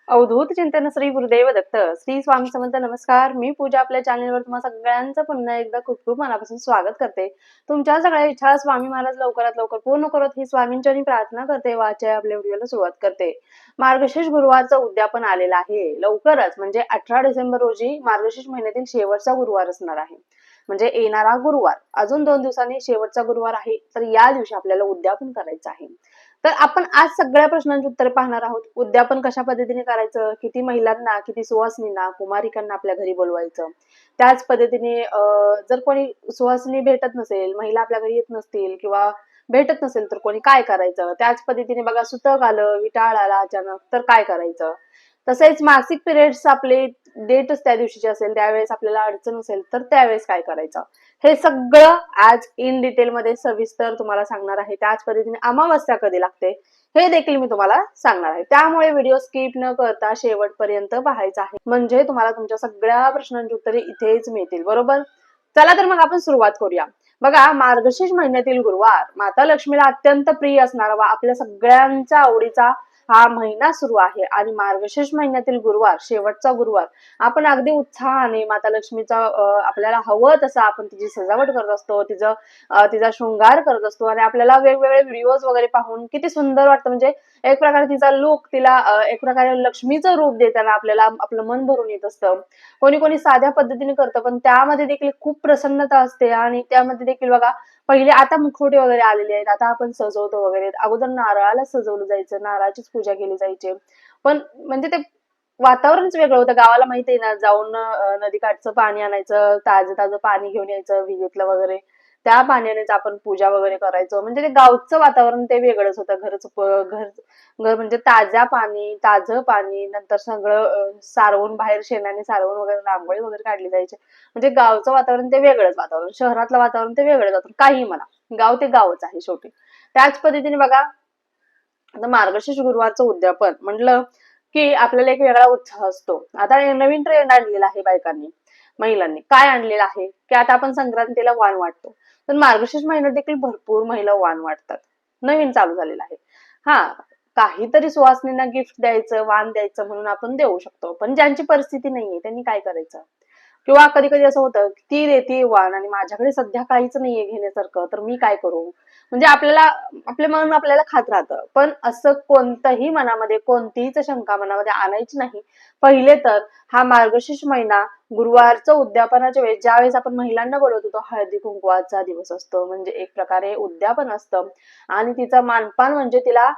अवधूत चिंतन श्री गुरुदेव दत्त श्री स्वामी समर्थ. नमस्कार, मी पूजा आपल्या चॅनलवर तुम्हाला सगळ्यांचं पुन्हा एकदा खूप खूप मनापासून स्वागत करते. तुमच्या सगळ्या इच्छा स्वामी महाराज लवकरात लवकर पूर्ण करत ही स्वामींची प्रार्थना करते. वाचा आपल्या व्हिडिओला सुरुवात करते. मार्गशीर्ष गुरुवारचं उद्यापन आलेलं आहे लवकरच, म्हणजे 18 डिसेंबर रोजी मार्गशीर्ष महिन्यातील शेवटचा गुरुवार असणार आहे. म्हणजे येणारा गुरुवार अजून 2 दिवसांनी शेवटचा गुरुवार आहे. तर या दिवशी आपल्याला उद्यापन करायचं आहे. तर आपण आज सगळ्या प्रश्नांची उत्तरे पाहणार आहोत. उद्यापन कशा पद्धतीने करायचं, किती महिलांना, किती सुवासिनींना, कुमारिकांना आपल्या घरी बोलवायचं, त्याच पद्धतीने जर कोणी सुवासिनी भेटत नसेल, महिला आपल्या घरी येत नसतील किंवा भेटत नसेल तर कोणी काय करायचं, त्याच पद्धतीने बघा सुतक आलं, विटाळ आला अचानक तर काय करायचं. तसेच मासिक पिरियड्स आपले डेटच त्या दिवशीची असेल, त्यावेळेस आपल्याला अडचण असेल तर त्यावेळेस काय करायचं, हे सगळं आज इन डिटेल मध्ये सविस्तर तुम्हाला सांगणार आहे. त्याच पद्धतीने अमावस्या कधी लागते हे देखील मी तुम्हाला सांगणार आहे. त्यामुळे व्हिडिओ स्किप न करता शेवटपर्यंत पाहायचा आहे, म्हणजे तुम्हाला तुमच्या सगळ्या प्रश्नांची उत्तरे इथेच मिळतील. बरोबर, चला तर मग आपण सुरुवात करूया. बघा, मार्गशीर्ष महिन्यातील गुरुवार माता लक्ष्मीला अत्यंत प्रिय असणारा व आपल्या सगळ्यांच्या आवडीचा हा महिना सुरू आहे. आणि मार्गशीर्ष महिन्यातील गुरुवार, शेवटचा गुरुवार, आपण अगदी उत्साहाने माता लक्ष्मीचा आपल्याला हवं तसं आपण तिची सजावट करत असतो, तिचा शृंगार करत असतो. आणि आपल्याला वेगवेगळे व्हिडिओज वगैरे पाहून किती सुंदर वाटतं. म्हणजे एक प्रकारे तिचा लुक, तिला एक प्रकारे लक्ष्मीचं रूप देताना आपल्याला आपलं मन भरून येत असतं. कोणी कोणी साध्या पद्धतीने करतं, पण त्यामध्ये देखील खूप प्रसन्नता असते. आणि त्यामध्ये देखील बघा, पहिले आता मुखवटे वगैरे आलेले आहेत, आता आपण सजवतो वगैरे. अगोदर नारळाला सजवलं जायचं, नारळाचीच पूजा केली जायची. पण म्हणजे ते वातावरणच वेगळं होतं. गावाला माहिती आहे ना, जाऊन नदीकाठचं पाणी आणायचं, ताजं ताजं पाणी घेऊन यायचं विहिरीतलं वगैरे, त्या पाण्यानेच आपण पूजा वगैरे करायचो. म्हणजे ते गावचं वातावरण ते वेगळंच होतं. घर घर म्हणजे ताजं पाणी, नंतर सगळं सारवून, बाहेर शेणाने सारवून वगैरे रांगोळी वगैरे काढली जायची. म्हणजे गावचं वातावरण ते वेगळंच वातावरण, शहरातलं वातावरण ते वेगळंच वातावरण. काही म्हणा, गाव ते गावच आहे शेवटी. त्याच पद्धतीने बघा, आता मार्गशीर्ष गुरुवारचं उद्यापन म्हटलं की आपल्याला एक वेगळा उत्साह असतो. आता नवीन ट्रेंड आणलेला आहे बायकांनी, महिलांनी काय आणलेलं आहे की आता आपण संक्रांतीला वाण वाटतो, तर मार्गशीर्ष महिन्यात देखील भरपूर महिला वाण वाटतात. नवीन चालू झालेलं आहे. हा, काहीतरी सुवासिनींना गिफ्ट द्यायचं, वाण द्यायचं म्हणून आपण देऊ शकतो. पण ज्यांची परिस्थिती नाहीये त्यांनी काय करायचं, किंवा कधी कधी असं होतं ती देते वाण आणि माझ्याकडे सध्या काहीच नाहीये घेण्यासारखं, तर मी काय करू. म्हणजे आपल्याला आपले मन आपल्याला खात राहतं. पण असं कोणतंही मनामध्ये कोणतीच शंका मनामध्ये आणायची नाही. पहिले तर हा मार्गशीर्ष महिना गुरुवारचं उद्यापनाच्या वेळेस, ज्यावेळेस आपण महिलांना बोलवतो, तो हळदी कुंकवाचा दिवस असतो. म्हणजे एक प्रकारे उद्यापन असतं. आणि तिचा मानपान म्हणजे तिला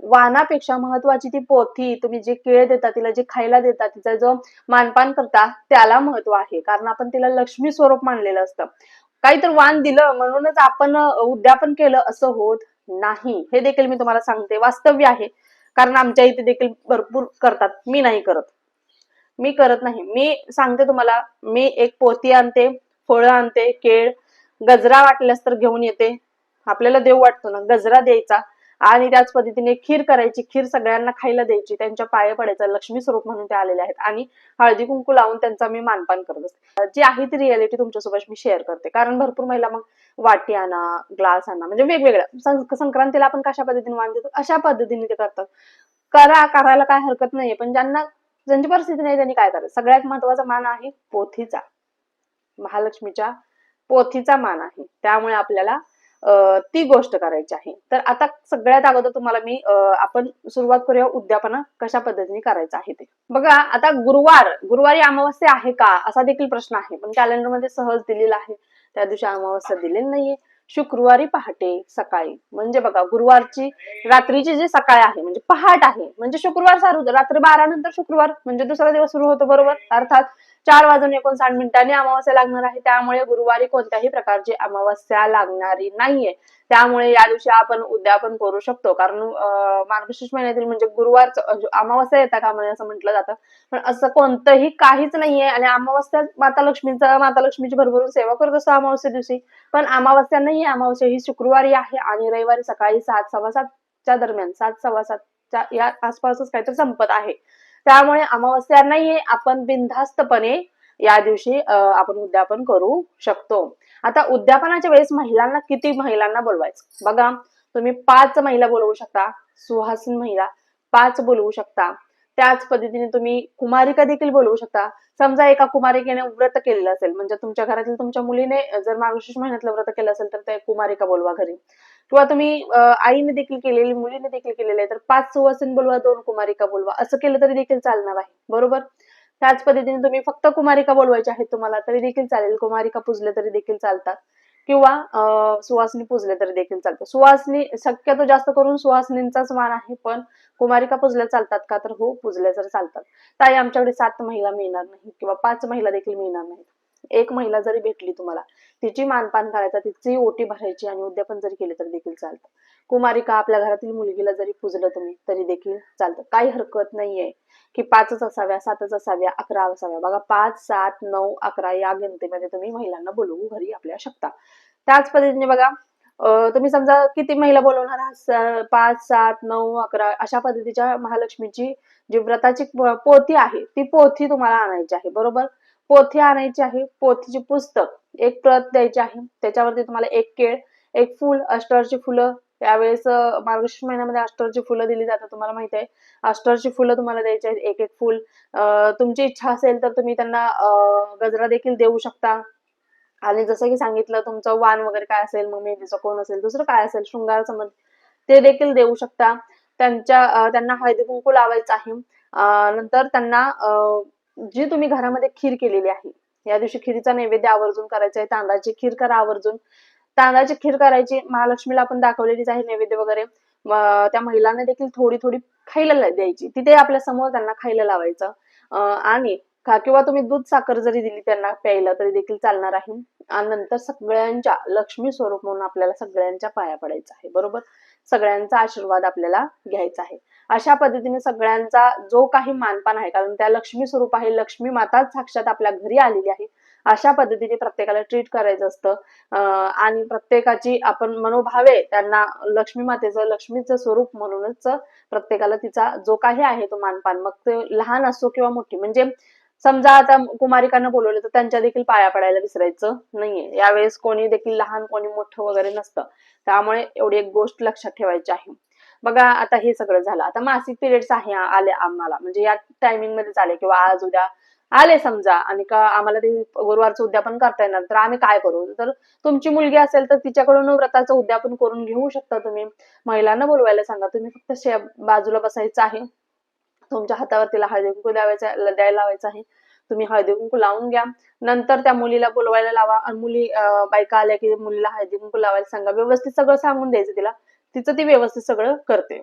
वाणापेक्षा महत्वाची ती पोथी, तुम्ही जे केळ देता, तिला जे खायला देता, तिचा जो मानपान करता, त्याला महत्व आहे. कारण आपण तिला लक्ष्मी स्वरूप मानलेलं असतं. काहीतरी वाण दिलं म्हणूनच आपण उद्यापन केलं असं होत नाही. हे देखील मी तुम्हाला सांगते, वास्तव्य आहे. कारण आमच्या इथे देखील भरपूर करतात, मी नाही करत. मी करत नाही. मी सांगते तुम्हाला, मी एक पोती आणते, फळं आणते, केळ, गजरा वाटल्यास तर घेऊन येते. आपल्याला देव वाटतो ना, गजरा द्यायचा. आणि त्याच पद्धतीने खीर करायची, खीर सगळ्यांना खायला द्यायची, त्यांच्या पाया पडायचं, लक्ष्मी स्वरूप म्हणून ते आलेले आहेत. आणि हळदी कुंकू लावून त्यांचा मी मानपान करत असते. जी आहे ती रियालिटी तुमच्यासोबत मी शेअर करते. कारण भरपूर महिला मग वाटी आणा, ग्लास आणा, म्हणजे वेगवेगळ्या संक्रांतीला आपण कशा पद्धतीने वाण देतो अशा पद्धतीने ते करतात. करायला काय हरकत नाहीये. पण ज्यांची परिस्थिती नाही त्यांनी काय करायचं. सगळ्यात महत्वाचा मान आहे पोथीचा, महालक्ष्मीच्या पोथीचा मान आहे. त्यामुळे आपल्याला ती गोष्ट करायची आहे. तर आता सगळ्यात अगोदर तुम्हाला मी आपण सुरुवात करूया उद्यापना कशा पद्धतीने करायचं आहे ते. बघा, आता गुरुवारी अमावस्या आहे का असा देखील प्रश्न आहे, पण कॅलेंडरमध्ये सहज दिलेला आहे. त्या दिवशी अमावस्या दिलेली नाहीये. शुक्रवारी पहाटे सकाळी, म्हणजे बघा गुरुवारची रात्रीची जी सकाळ आहे म्हणजे पहाट आहे, म्हणजे शुक्रवार चालू होतं. रात्री 12 नंतर शुक्रवार म्हणजे दुसरा दिवस सुरू होतो. बरोबर, अर्थात 4:59 अमावस्या लागणार आहे. त्यामुळे गुरुवारी कोणत्याही प्रकारची अमावस्या लागणारी नाहीये. त्यामुळे या दिवशी आपण उद्यापन करू शकतो. कारण मार्गशीर्ष महिन्यातील म्हणजे गुरुवारचं अमावस्या येता का म्हणे असं म्हटलं जातं. पण असं कोणतंही काहीच नाहीये. आणि अमावस्या माता लक्ष्मीची भरभरून सेवा करत असतो अमावस्या दिवशी. पण अमावस्या नाहीये. अमावस्या ही शुक्रवारी आहे आणि रविवारी सकाळी 7:15 दरम्यान, 7:15 या आसपासच काहीतरी संपत आहे. त्यामुळे अमावस्या नाहीये. आपण बिनधास्तपणे या दिवशी आपण उद्यापन करू शकतो. आता उद्यापनाच्या वेळेस किती महिलांना बोलवायचं बघा. तुम्ही 5 महिला बोलवू शकता, सुहासिन महिला 5 बोलवू शकता. त्याच पद्धतीने तुम्ही कुमारिका देखील बोलवू शकता. समजा एका कुमारिकेने व्रत केलेलं असेल, म्हणजे तुमच्या घरातील तुमच्या मुलीने जर मार्गशीर्ष महिन्यातलं व्रत केलं असेल तर ते कुमारिका बोलवा घरी. किंवा तुम्ही आईने देखील केलेली, मुलीने देखील केलेले आहे तर 5 सुवासिनी बोलवा, 2 कुमारिका बोलवा, असं केलं तरी देखील चालणार आहे. बरोबर. त्याच पद्धतीने तुम्ही फक्त कुमारिका बोलवायच्या आहेत तुम्हाला तरी देखील चालेल. कुमारिका पूजले तरी देखील चालतात. किंवा सुवासिनी पूजले तरी देखील चालतं. सुवासिनी शक्यतो जास्त करून सुवासिनींचाच मान आहे, पण कुमारिका पूजल्या चालतात का? तर हो, पूजल्या तर चालतात. ताई आमच्याकडे 7 महिला मिळणार नाही किंवा 5 महिला देखील मिळणार नाहीत. एक महिला जरी भेटली तुम्हाला, तिची मानपान करायचा, तिची ओटी भरायची आणि उद्यापन जरी केले तरी देखील चालतं. कुमारिका आपल्या घरातील मुलगीला जरी पूजलं तुम्ही तरी देखील चालतं. काही हरकत नाहीये की 5च असाव्या, 7च असाव्या, 11 असाव्या. बघा 5, 7, 9, 11 या गिनतीमध्ये तुम्ही महिलांना बोलवू घरी आपल्या शकता. त्याच पद्धतीने बघा तुम्ही समजा किती महिला बोलवणार आहात, 5, 7, 9, 11 अशा पद्धतीच्या महालक्ष्मीची जी व्रताची पोथी आहे ती पोथी तुम्हाला आणायची आहे. बरोबर. पोथी आणायची आहे. पोथीची पुस्तक एक प्रत द्यायची आहे. त्याच्यावरती तुम्हाला एक केळ, एक फुल, अष्टरची फुलं. त्यावेळेस मार्गशीर्ष महिन्यामध्ये अष्टरची फुलं दिली जातात, तुम्हाला माहित आहे. अष्टरची फुलं तुम्हाला द्यायची आहेत, एक एक फुल. तुमची इच्छा असेल तर तुम्ही त्यांना गजरा देखील देऊ शकता. आणि जसं की सांगितलं तुमचं वाण वगैरे काय असेल, मग मेहंदीचं कोण असेल, दुसरं काय असेल शृंगार संबंध ते देखील देऊ शकता. त्यांना हळदी कुंकू लावायचं आहे. नंतर त्यांना जी तुम्ही घरामध्ये खीर केलेली आहे, या दिवशी खीरीचा नैवेद्य आवर्जून करायचा आहे. तांदळाची खीर करा आवर्जून. तांदळाची खीर करायची, महालक्ष्मीला आपण दाखवलेलीच आहे नैवेद्य वगैरे. त्या महिलांना देखील थोडी थोडी खायला द्यायची, तिथे आपल्या समोर त्यांना खायला लावायचं. आणि किंवा तुम्ही दूध साखर जरी दिली त्यांना प्यायला तरी देखील चालणार आहे. आणि नंतर सगळ्यांच्या लक्ष्मी स्वरूप म्हणून आपल्याला सगळ्यांच्या पाया पडायचं आहे. बरोबर. सगळ्यांचा आशीर्वाद आपल्याला घ्यायचा आहे. अशा पद्धतीने सगळ्यांचा जो काही मानपान आहे, कारण त्या लक्ष्मी स्वरूप आहे, लक्ष्मी माताच साक्षात आपल्या घरी आलेली आहे, अशा पद्धतीने प्रत्येकाला ट्रीट करायचं असतं. आणि प्रत्येकाची आपण मनोभावे त्यांना लक्ष्मी मातेचं, लक्ष्मीचं स्वरूप म्हणूनच प्रत्येकाला तिचा जो काही आहे तो मानपान, मग ते लहान असो किंवा मोठी, म्हणजे समजा आता कुमारिकांना बोलवलं तर त्यांच्या देखील पाया पडायला विसरायचं नाहीये. यावेळेस कोणी देखील लहान कोणी मोठं वगैरे नसतं. त्यामुळे एवढी एक गोष्ट लक्षात ठेवायची आहे. बघा आता हे सगळं झालं. आता मासिक पिरियड्स आहे आले आम्हाला, म्हणजे या टायमिंग मध्ये आले किंवा आज उद्या आले समजा, आणि का आम्हाला ते गुरुवारचं उद्यापन करता येणार, तर आम्ही काय करू? तर तुमची मुलगी असेल तर तिच्याकडून व्रताचं उद्यापन करून घेऊ शकता तुम्ही. महिलांना बोलवायला सांगा, तुम्ही फक्त बाजूला बसायचं आहे. तुमच्या हातावर तिला हळदी कुंकू द्यायला लावायचं आहे. तुम्ही हळदी कुंकू लावून घ्या. नंतर त्या मुलीला बोलवायला लावा आणि बायका आल्या की मुलीला हळदी कुंकू लावायला सांगा. व्यवस्थित सगळं सांगून द्यायचं तिला. तिचं ती व्यवस्थित सगळं करते.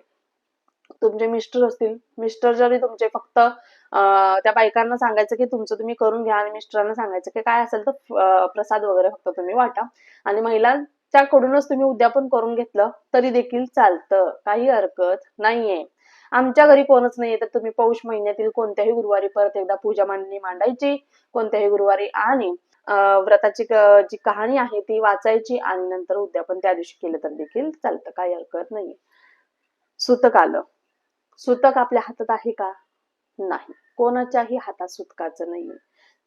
तुमचे मिस्टर असतील, मिस्टर जरी तुमचे फक्त त्या बायकांना सांगायचं की तुमचं तुम्ही करून घ्या आणि मिस्टरांना सांगायचं की काय असेल तर प्रसाद वगैरे फक्त तुम्ही वाटा. आणि महिलांच्याकडूनच तुम्ही उद्यापन करून घेतलं तरी देखील चालतं, काही हरकत नाहीये. आमच्या घरी कोणच नाहीये तर तुम्ही पौष महिन्यातील कोणत्याही गुरुवारी परत एकदा पूजा मांडायची, कोणत्याही गुरुवारी, आणि व्रताची जी कहाणी आहे ती वाचायची आणि नंतर उद्यापन त्या दिवशी केलं तर देखील चालतं, काही हरकत नाहीये. सुतक आलं. सुतक आपल्या हातात आहे का? नाही. कोणाच्याही हातात सुतकाचं नाहीये.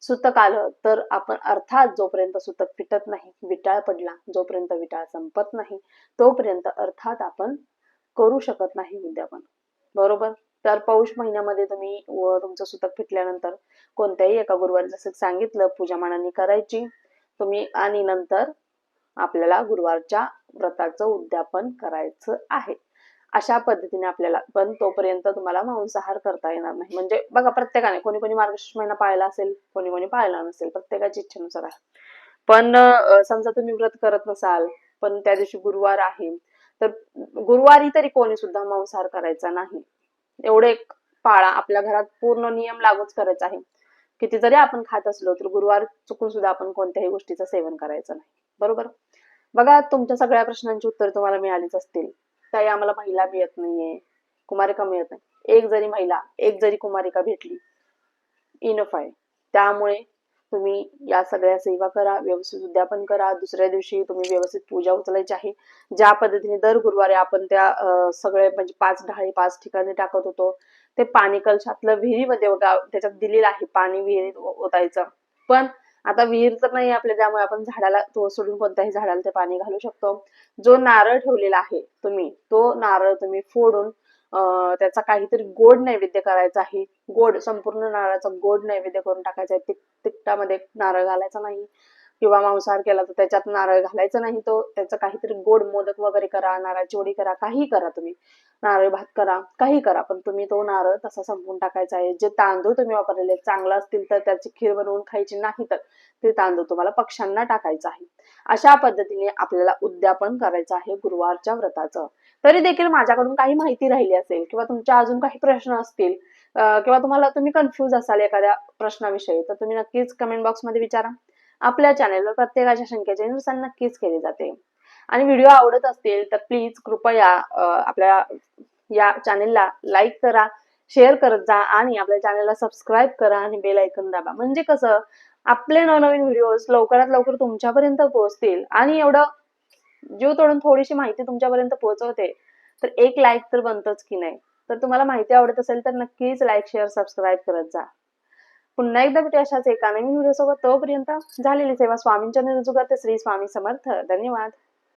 सुतक आलं तर आपण अर्थात जोपर्यंत सुतक फिटत नाही, विटाळ पडला, जोपर्यंत विटाळ संपत नाही, तोपर्यंत अर्थात आपण करू शकत नाही उद्यापन. बरोबर. तर पौष महिन्यामध्ये तुम्ही तुमचं सुतक फिटल्यानंतर कोणत्याही एका गुरुवारी जसं सांगितलं पूजा मांडणी करायची तुम्ही, आणि नंतर आपल्याला गुरुवारच्या व्रताचं उद्यापन करायचं आहे. अशा पद्धतीने आपल्याला, पण तोपर्यंत तुम्हाला मांसाहार करता येणार नाही. म्हणजे बघा प्रत्येकाने, कोणी कोणी मार्गशीर्ष महिना पाळला असेल, कोणी कोणी पाळला नसेल, प्रत्येकाची इच्छेनुसार आहे. पण समजा तुम्ही व्रत करत नसाल पण त्या दिवशी गुरुवार आहे, तर गुरुवारी तरी कोणी सुद्धा मांसाहार करायचा नाही. एवढे पाळा, आपल्या घरात पूर्ण नियम लागूच करायचा आहे. किती जरी आपण खात असलो तर गुरुवार चुकून सुद्धा आपण कोणत्याही गोष्टीचं सेवन करायचं नाही. बरोबर. बघा तुमच्या सगळ्या प्रश्नांची उत्तर तुम्हाला मिळालीच असतील. ताई आम्हाला महिला मिळत नाहीये, कुमारिका मिळत नाही. एक जरी महिला, एक जरी कुमारिका भेटली इनफ आहे. त्यामुळे तुम्ही या सगळ्या सेवा करा, व्यवस्थित उद्यापन करा. दुसऱ्या दिवशी तुम्ही व्यवस्थित पूजा उचलायची आहे. ज्या पद्धतीने दर गुरुवारी आपण त्या सगळे म्हणजे 5 ढाळी 5 ठिकाणी टाकत होतो, ते पाणी कलशातलं विहिरीमध्ये त्याच्यात दिलेलं आहे, पाणी विहिरीत ओतायचं. पण आता विहीर तर नाही आपल्या, त्यामुळे आपण झाडाला तो सोडून कोणत्याही झाडाला ते पाणी घालू शकतो. जो नारळ ठेवलेला आहे तुम्ही, तो नारळ तुम्ही फोडून त्याचा काहीतरी गोड नैवेद्य करायचा आहे. गोड संपूर्ण नारळाचा गोड नैवेद्य करून टाकायचा आहे. तिखटामध्ये नारळ घालायचा नाही किंवा मांसाहार केला तर त्याच्यात नारळ घालायचा नाही. तो त्याचं काहीतरी गोड मोदक वगैरे करा, नारळाची वडी करा, काही करा तुम्ही, नारळ भात करा, काही करा, पण तुम्ही तो नारळ तसा संपवून टाकायचा आहे. जे तांदूळ तुम्ही वापरलेले चांगला असतील तर त्याची खीर बनवून खायची, नाही तर ते तांदूळ तुम्हाला पक्ष्यांना टाकायचं आहे. अशा पद्धतीने आपल्याला उद्यापन करायचं आहे गुरुवारच्या व्रताचं. तरी देखील माझ्याकडून काही माहिती राहिली असेल किंवा तुमच्या अजून काही प्रश्न असतील किंवा तुम्ही कन्फ्यूज असाल एखाद्या प्रश्नाविषयी, तर तुम्ही नक्कीच कमेंट बॉक्समध्ये विचारा. आपल्या चॅनेलवर प्रत्येकाच्या शंकेचे निरसन नक्कीच केले जाते. आणि व्हिडिओ आवडत असतील तर प्लीज कृपया आपल्या या चॅनेलला लाईक करा, शेअर करत जा आणि आपल्या चॅनेलला सबस्क्राईब करा आणि बेल ऐकन दाबा. म्हणजे कसं आपले नवनवीन व्हिडिओज लवकरात लवकर तुमच्यापर्यंत पोहोचतील. आणि एवढं जीव तोडून थोडीशी माहिती तुमच्यापर्यंत पोहोचवते तर एक लाईक तर बनतच की नाही. तर तुम्हाला माहिती आवडत असेल तर नक्कीच लाईक, शेअर, सबस्क्राईब करत जा. पुन्हा एकदा भेटू अशाच एका नवीन व्हिडिओ सोबत. तोपर्यंत झालेली सेवा स्वामींच्या रुजू करते. श्री स्वामी समर्थ. धन्यवाद.